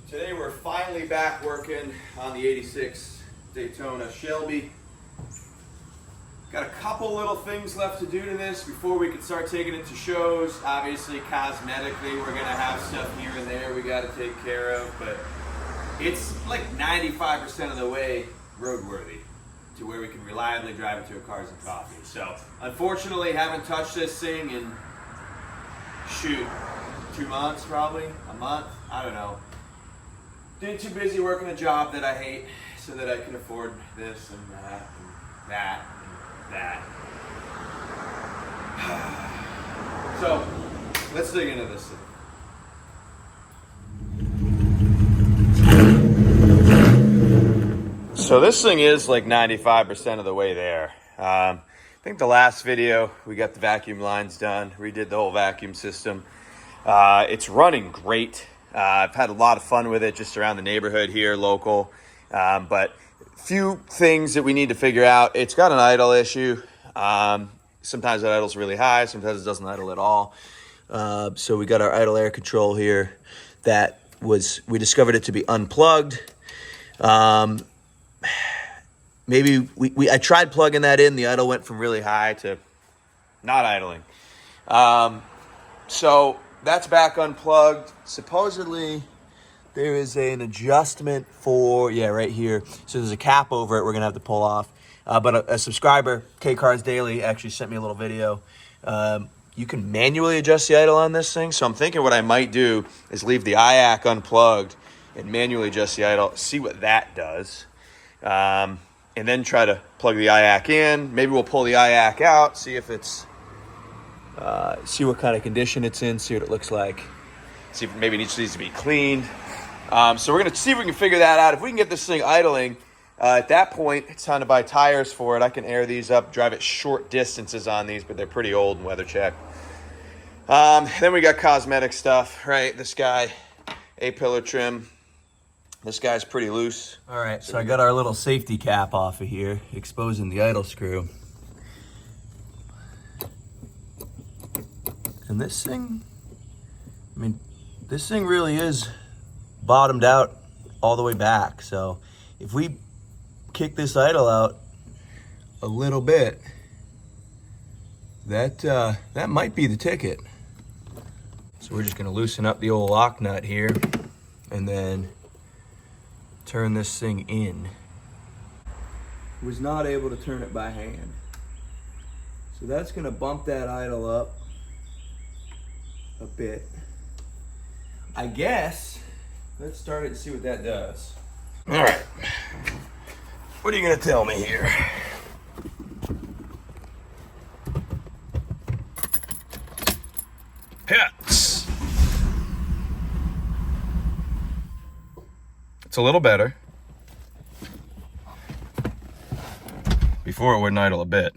Today we're finally back working on the 86 Daytona Shelby. Got a couple little things left to do to this before we can start taking it to shows. Obviously, cosmetically, we're gonna have stuff here and there we gotta take care of, but it's like 95% of the way roadworthy to where we can reliably drive it to a Cars and Coffee. So, unfortunately, haven't touched this thing in, shoot, 2 months probably, a month, I don't know. Been too busy working a job that I hate so that I can afford this and that and that and that. So, let's dig into this thing. So this thing is like 95% of the way there. I think the last video we got the vacuum lines done, redid the whole vacuum system. It's running great. I've had a lot of fun with it just around the neighborhood here, local. But few things that we need to figure out. It's got an idle issue. Sometimes that idle's really high, sometimes it doesn't idle at all. So we got our idle air control here that we discovered it to be unplugged. Maybe I tried plugging that in. The idle went from really high to not idling. So that's back unplugged. Supposedly there is an adjustment for, right here. So there's a cap over it we're gonna have to pull off. But a subscriber, K Cars Daily, actually sent me a little video. You can manually adjust the idle on this thing. So I'm thinking what I might do is leave the IAC unplugged and manually adjust the idle, see what that does. And then try to plug the IAC in. Maybe we'll pull the IAC out, see if it's, see what kind of condition it's in, see what it looks like. See if maybe it needs to be cleaned. So we're gonna see if we can figure that out. If we can get this thing idling, at that point, it's time to buy tires for it. I can air these up, drive it short distances on these, but they're pretty old and weather checked. Then we got cosmetic stuff, right? This guy, A-pillar trim. This guy's pretty loose. All right, so I got our little safety cap off of here, exposing the idle screw. And this thing, this thing really is bottomed out all the way back. So if we kick this idle out a little bit, that might be the ticket. So we're just gonna loosen up the old lock nut here and then turn this thing in. Was not able to turn it by hand. So that's gonna bump that idle up a bit. I guess, let's start it and see what that does. All right, what are you gonna tell me here? Hits. It's a little better. Before it wouldn't idle a bit.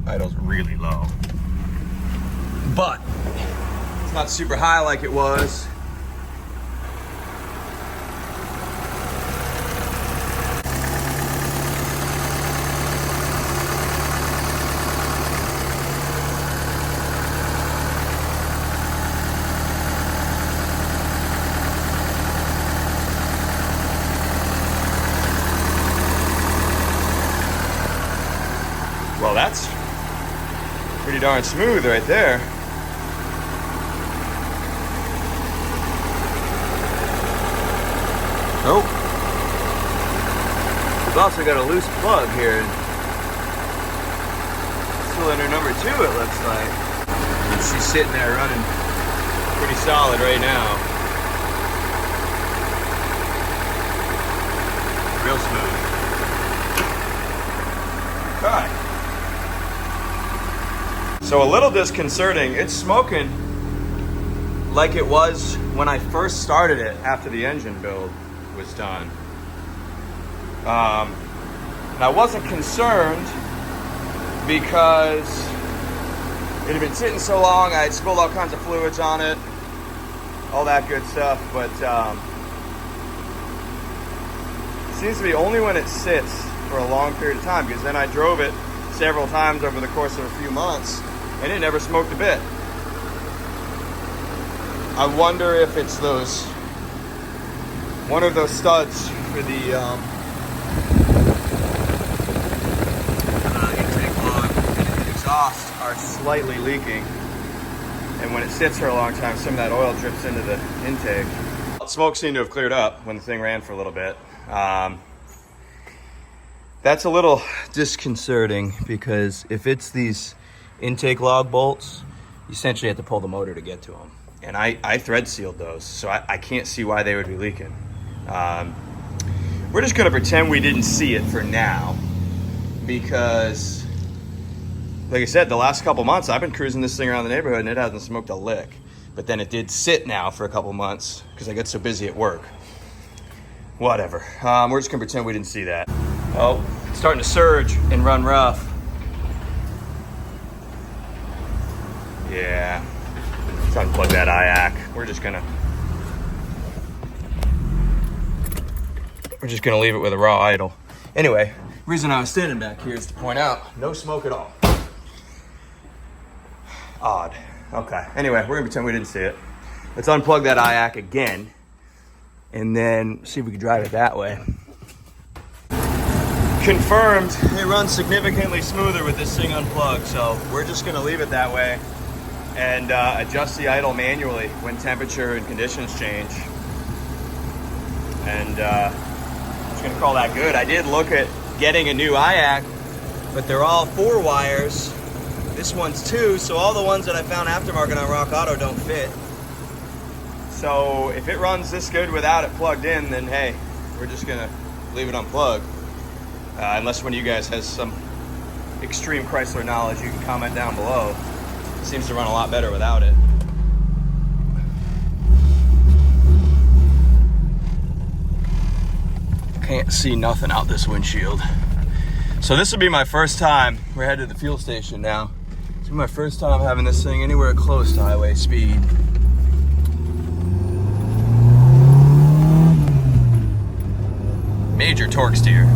Idle's really low, but it's not super high like it was. Well, that's pretty darn smooth right there. Nope. We've also got a loose plug here. Cylinder number 2, it looks like. And she's sitting there running pretty solid right now. Real smooth. Okay. So a little disconcerting. It's smoking like it was when I first started it after the engine build was done. And I wasn't concerned because it had been sitting so long. I had spilled all kinds of fluids on it. all that good stuff. But it seems to be only when it sits for a long period of time, because then I drove it several times over the course of a few months and it never smoked a bit. I wonder if it's one of those studs for the intake log and the exhaust are slightly leaking, and when it sits for a long time, some of that oil drips into the intake. Smoke seemed to have cleared up when the thing ran for a little bit. That's a little disconcerting, because if it's these intake log bolts, you essentially have to pull the motor to get to them. And I thread sealed those, so I can't see why they would be leaking. We're just gonna pretend we didn't see it for now, because like I said, the last couple months I've been cruising this thing around the neighborhood and it hasn't smoked a lick. But then it did sit now for a couple months because I get so busy at work. Whatever. We're just gonna pretend we didn't see that. Oh, it's starting to surge and run rough. Yeah. Let's unplug that IAC. We're just gonna leave it with a raw idle. Anyway, the reason I was standing back here is to point out no smoke at all. Odd. Okay. Anyway, we're gonna pretend we didn't see it. Let's unplug that IAC again and then see if we can drive it that way. Confirmed, it runs significantly smoother with this thing unplugged, so we're just gonna leave it that way and adjust the idle manually when temperature and conditions change. And I'm just gonna call that good. I did look at getting a new IAC, but they're all 4 wires. This one's 2, so all the ones that I found aftermarket on Rock Auto don't fit. So if it runs this good without it plugged in, then hey, we're just gonna leave it unplugged. Unless one of you guys has some extreme Chrysler knowledge, you can comment down below. It seems to run a lot better without it. Can't see nothing out this windshield. So this will be my first time. We're headed to the fuel station now. It's my first time having this thing anywhere close to highway speed. Major torque steer.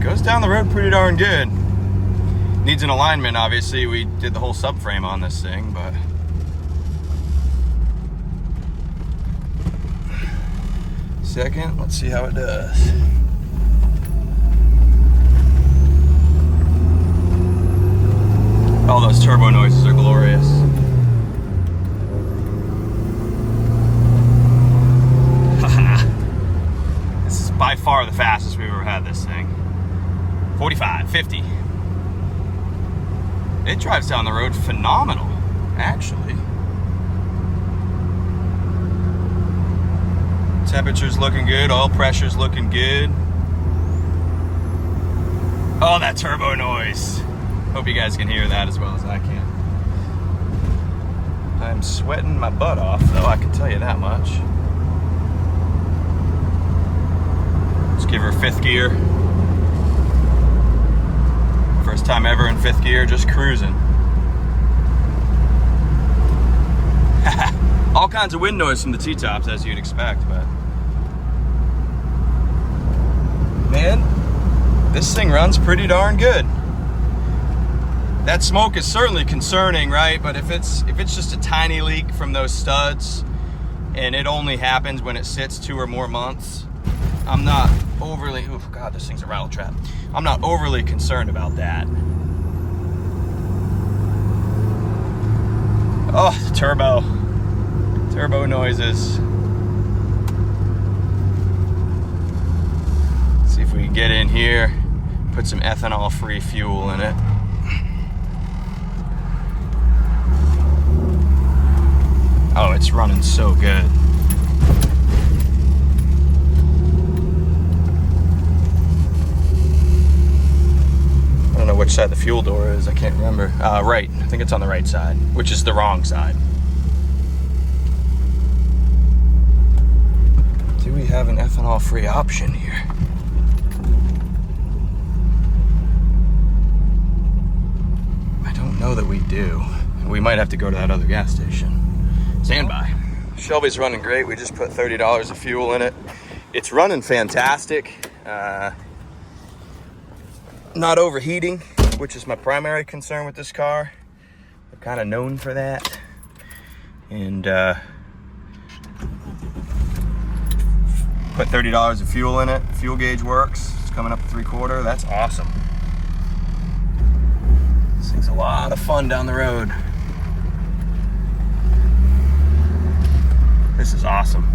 Goes down the road pretty darn good. Needs an alignment, obviously. We did the whole subframe on this thing, but second, let's see how it does. All those turbo noises are glorious. This is by far the fastest we've ever had this thing. 45, 50. It drives down the road phenomenal, actually. Temperature's looking good, oil pressure's looking good. Oh, that turbo noise. Hope you guys can hear that as well as I can. I'm sweating my butt off, though, I can tell you that much. Let's give her 5th gear. First time ever in 5th gear, just cruising. All kinds of wind noise from the T-tops, as you'd expect, but man, this thing runs pretty darn good. That smoke is certainly concerning, right? But if it's just a tiny leak from those studs and it only happens when it sits 2 or more months, I'm not overly, oh God, this thing's a rattle trap. I'm not overly concerned about that. Oh, turbo noises. Let's see if we can get in here, put some ethanol-free fuel in it. Oh, it's running so good. I don't know which side the fuel door is, I can't remember. Right, I think it's on the right side, which is the wrong side. Do we have an ethanol-free option here? that we do. We might have to go to that other gas station. Stand by. Shelby's running great. We just put $30 of fuel in it. It's running fantastic. Not overheating, which is my primary concern with this car. I'm kind of known for that. And put $30 of fuel in it. Fuel gauge works. It's coming up to 3/4. That's awesome. This thing's a lot of fun down the road. This is awesome.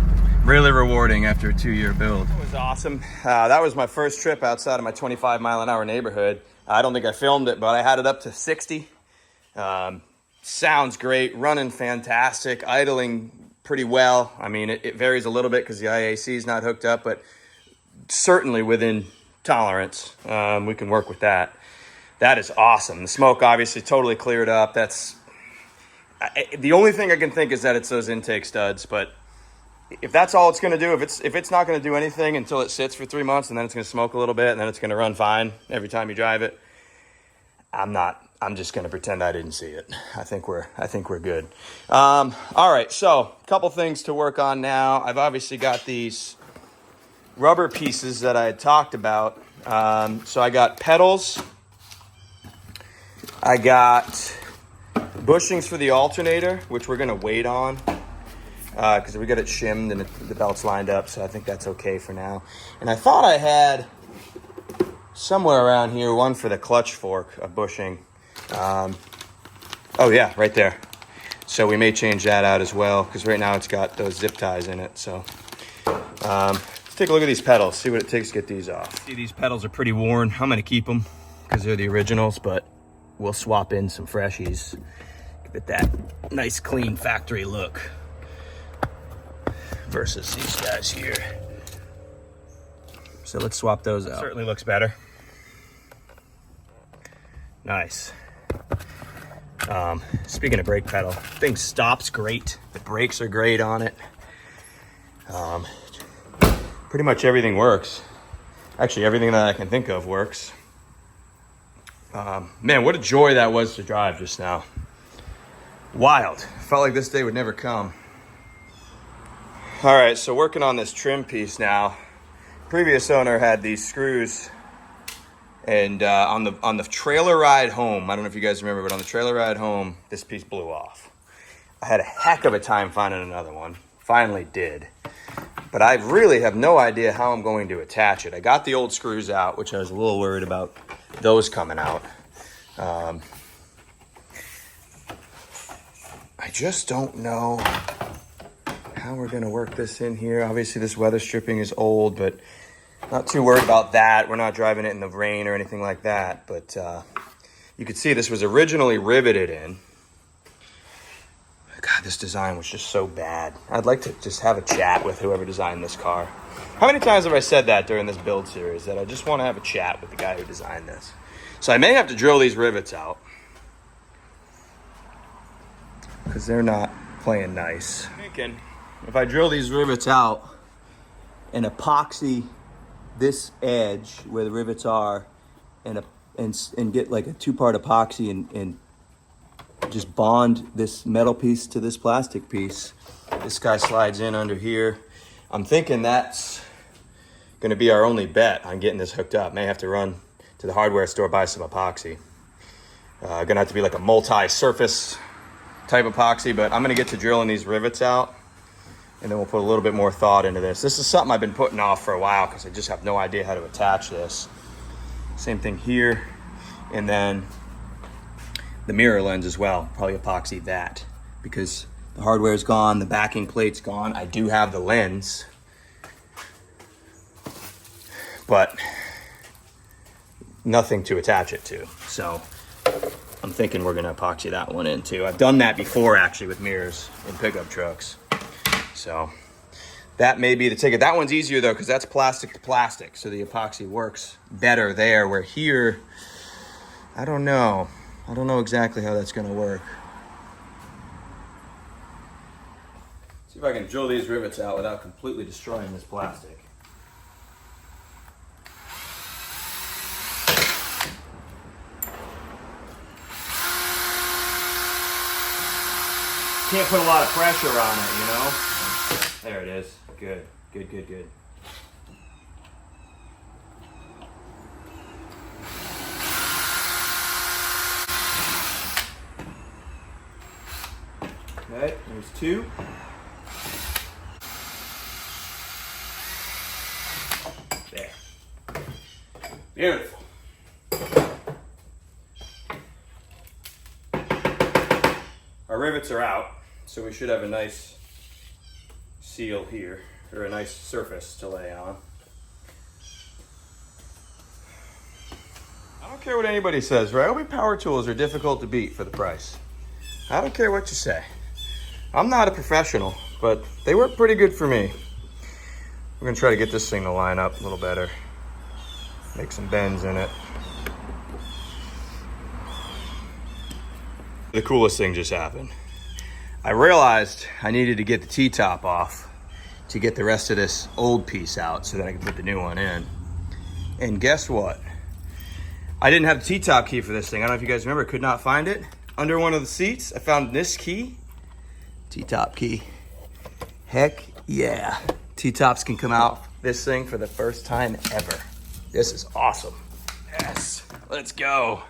Really rewarding after a 2-year build. It was awesome. That was my first trip outside of my 25-mile-an-hour neighborhood. I don't think I filmed it, but I had it up to 60. Sounds great, running fantastic, idling pretty well. I mean, it varies a little bit because the IAC is not hooked up, but certainly within tolerance. We can work with that. That is awesome. The smoke obviously totally cleared up. That's the only thing I can think is that it's those intake studs, but if that's all it's going to do, if it's not going to do anything until it sits for 3 months and then it's going to smoke a little bit and then it's going to run fine every time you drive it, I'm just going to pretend I didn't see it. I think we're good. All right, so a couple things to work on now. I've obviously got these rubber pieces that I had talked about. So I got pedals. I got bushings for the alternator, which we're going to wait on because we got it shimmed and the belt's lined up, so I think that's okay for now. And I thought I had somewhere around here one for the clutch fork, a bushing. Oh yeah, right there. So we may change that out as well because right now it's got those zip ties in it. So let's take a look at these pedals, see what it takes to get these off. See, these pedals are pretty worn. I'm gonna keep them because they're the originals, but we'll swap in some freshies. Give it that nice clean factory look versus these guys here. So let's swap those out. Certainly looks better. Nice. Speaking of brake pedal, thing stops great. The brakes are great on it. Pretty much everything works. Actually, everything that I can think of works. Man, what a joy that was to drive just now. Wild. Felt like this day would never come. All right, so working on this trim piece now. Previous owner had these screws, and on the trailer ride home, I don't know if you guys remember, but on the trailer ride home, this piece blew off. I had a heck of a time finding another one. Finally did. But I really have no idea how I'm going to attach it. I got the old screws out, which I was a little worried about those coming out. I just don't know how we're going to work this in here. Obviously, this weather stripping is old, but not too worried about that. We're not driving it in the rain or anything like that. But you could see this was originally riveted in. God, this design was just so bad. I'd like to just have a chat with whoever designed this car. How many times have I said that during this build series, that I just want to have a chat with the guy who designed this? So I may have to drill these rivets out because they're not playing nice. I'm thinking if I drill these rivets out and epoxy this edge where the rivets are and get like a 2-part epoxy and just bond this metal piece to this plastic piece. This guy slides in under here. I'm thinking that's gonna be our only bet on getting this hooked up. May have to run to the hardware store, buy some epoxy. Gonna have to be like a multi-surface type epoxy, but I'm gonna get to drilling these rivets out and then we'll put a little bit more thought into this. This is something I've been putting off for a while because I just have no idea how to attach this. Same thing here. And then the mirror lens as well, probably epoxy that because the hardware is gone, the backing plate's gone. I do have the lens, but nothing to attach it to. So I'm thinking we're gonna epoxy that one in too. I've done that before actually with mirrors in pickup trucks. So that may be the ticket. That one's easier though because that's plastic to plastic, so the epoxy works better there, where here, I don't know exactly how that's gonna work. See if I can drill these rivets out without completely destroying this plastic. can't put a lot of pressure on it, you know? There it is. Good, good, good, good. Okay, there's two. There. Beautiful. Our rivets are out, so we should have a nice seal here, or a nice surface to lay on. I don't care what anybody says, Ryobi power tools are difficult to beat for the price. I don't care what you say. I'm not a professional, but they work pretty good for me. We're gonna try to get this thing to line up a little better. Make some bends in it. The coolest thing just happened. I realized I needed to get the T-top off to get the rest of this old piece out so that I could put the new one in. And guess what? I didn't have the T-top key for this thing. I don't know if you guys remember, could not find it. Under one of the seats, I found this key. T-top key. Heck yeah. T-tops can come out this thing for the first time ever. This is awesome. Yes, let's go.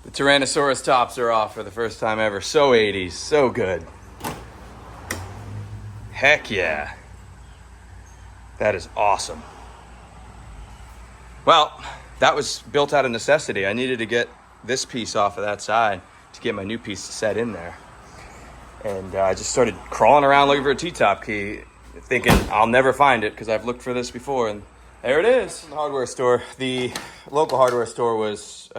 The Tyrannosaurus tops are off for the first time ever. So 80s, so good. Heck yeah. That is awesome. Well, that was built out of necessity. I needed to get this piece off of that side to get my new piece to set in there. And I just started crawling around looking for a T-top key, thinking I'll never find it because I've looked for this before, and there it is. The hardware store, the local hardware store was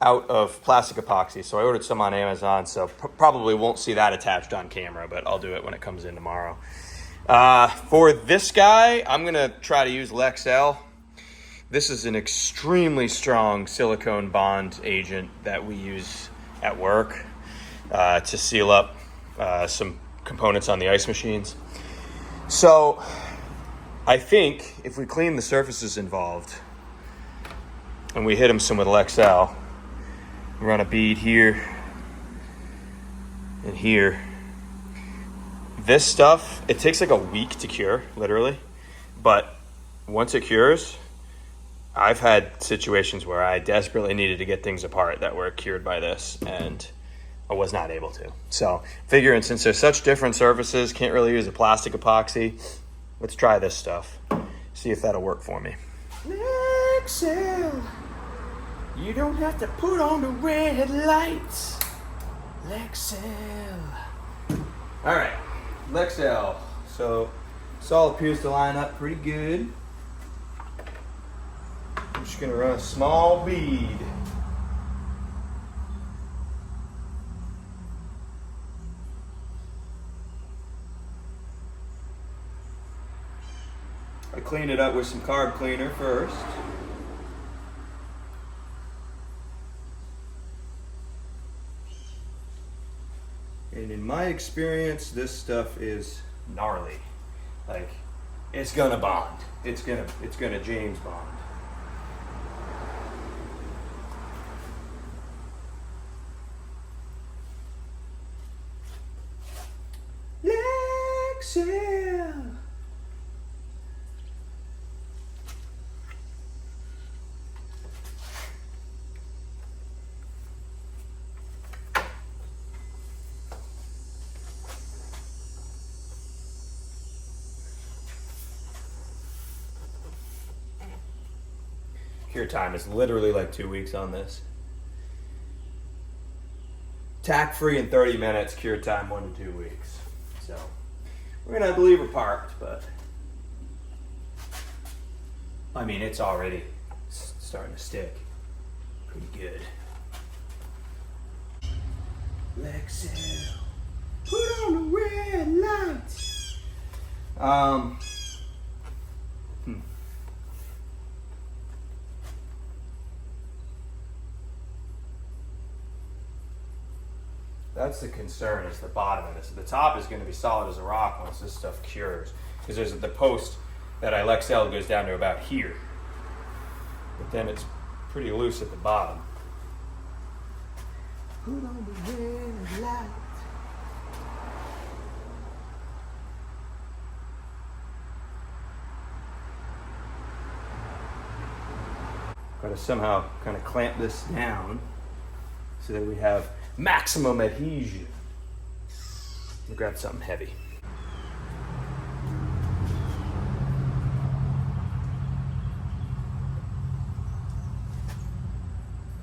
out of plastic epoxy, so I ordered some on Amazon, so probably won't see that attached on camera, but I'll do it when it comes in tomorrow. For this guy, I'm gonna try to use Lexel. This is an extremely strong silicone bond agent that we use at work to seal up some components on the ice machines. So I think if we clean the surfaces involved and we hit them some with Lexel, run a bead here and here. This stuff, it takes like a week to cure, literally. But once it cures, I've had situations where I desperately needed to get things apart that were cured by this, and I was not able to. So figuring since there's such different surfaces, can't really use a plastic epoxy, let's try this stuff. See if that'll work for me. Lexel, you don't have to put on the red lights. Lexel. All right, Lexel. So this all appears to line up pretty good. I'm just gonna run a small bead. I clean it up with some carb cleaner first. And in my experience, this stuff is gnarly. Like, it's gonna bond. It's gonna James Bond. Lexel. Cure time is literally like 2 weeks on this. Tack free in 30 minutes, cure time 1 to 2 weeks. So we're gonna have to leave her parked, but I mean, it's already starting to stick pretty good. Lexel, put on the red lights. That's the concern, is the bottom of this. The top is going to be solid as a rock once this stuff cures. Because there's the post that I Lexel goes down to about here. But then it's pretty loose at the bottom. Put on the red light. Got to somehow kind of clamp this down so that we have maximum adhesion. We'll grab something heavy.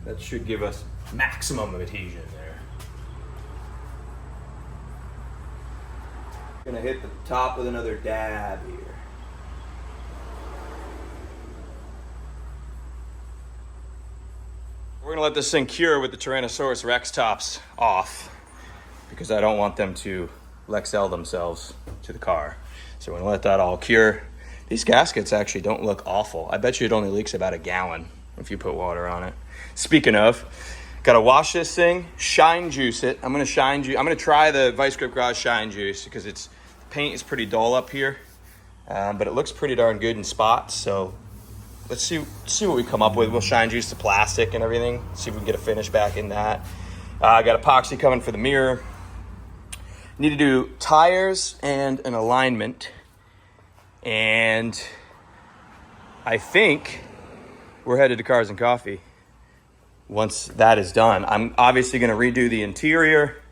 That should give us maximum adhesion there. Gonna hit the top with another dab here. We're gonna let this thing cure with the Tyrannosaurus Rex tops off because I don't want them to Lexell themselves to the car. So we're gonna let that all cure. These gaskets actually don't look awful. I bet you it only leaks about a gallon if you put water on it. Speaking of, gotta wash this thing, shine juice it. I'm gonna try the Vice Grip Garage shine juice because the paint is pretty dull up here, but it looks pretty darn good in spots. So let's see what we come up with. We'll shine juice the plastic and everything. See if we can get a finish back in that. I got epoxy coming for the mirror. Need to do tires and an alignment. And I think we're headed to Cars and Coffee once that is done. I'm obviously going to redo the interior.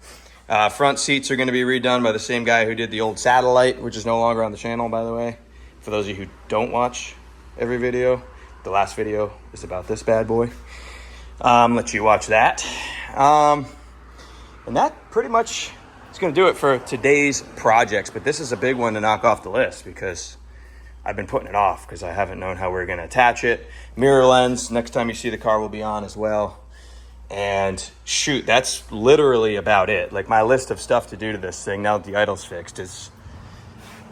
Front seats are going to be redone by the same guy who did the old Satellite, which is no longer on the channel, by the way. For those of you who don't watch every video, the last video is about this bad boy. Let you watch that. And that pretty much is going to do it for today's projects. But this is a big one to knock off the list because I've been putting it off because I haven't known how we're going to attach it. Mirror lens, next time you see the car will be on as well. And shoot, that's literally about it. Like my list of stuff to do to this thing now that the idle's fixed is,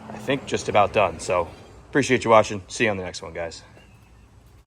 I think, just about done. So appreciate you watching. See you on the next one, guys.